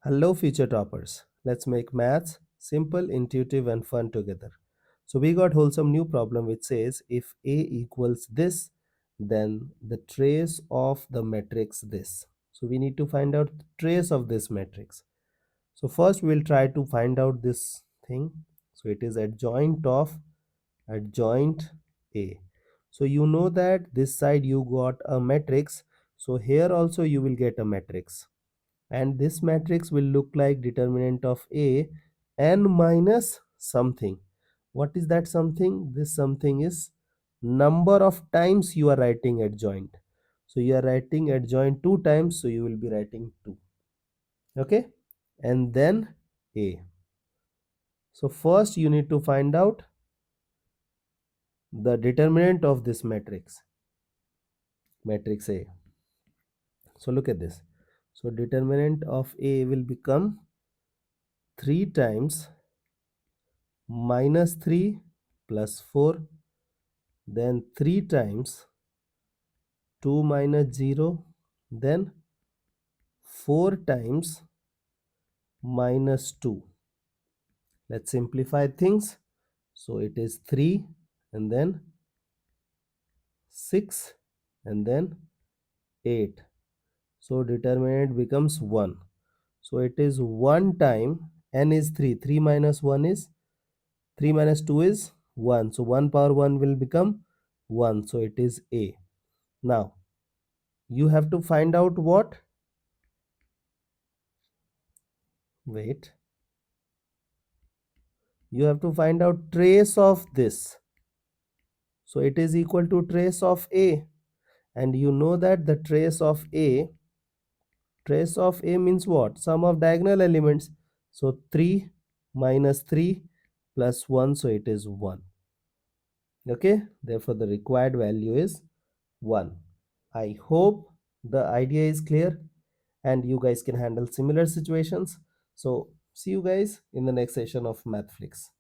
Hello, future toppers. Let's make maths simple, intuitive, and fun together. So, we got wholesome new problem which says if A equals this, then the trace of the matrix this. So, we need to find out the trace of this matrix. So, first we'll try to find out this thing. So, it is adjoint of adjoint A. So, you know that this side you got a matrix. So, here also you will get a matrix, and this matrix will look like determinant of A n minus something. What is that something? This something is number of times you are writing adjoint. So you are writing adjoint 2 times, so you will be writing 2. Okay, and then A. So first you need to find out the determinant of this matrix A. So look at this. So determinant of A will become 3 times minus 3 plus 4, then 3 times 2 minus 0, then 4 times minus 2. Let's simplify things. So it is 3 and then 6 and then 8. So determinant becomes 1. So it is 1 time, n is 3. 3 minus 1 is 3 minus 2 is 1. So 1 power 1 will become 1. So it is A. Now you have to find out what? Wait. You have to find out trace of this. So it is equal to trace of A. And you know that the trace of A means what? Sum of diagonal elements. So 3 minus 3 plus 1. So it is 1. Okay. Therefore the required value is 1. I hope the idea is clear and you guys can handle similar situations. So see you guys in the next session of MathFlix.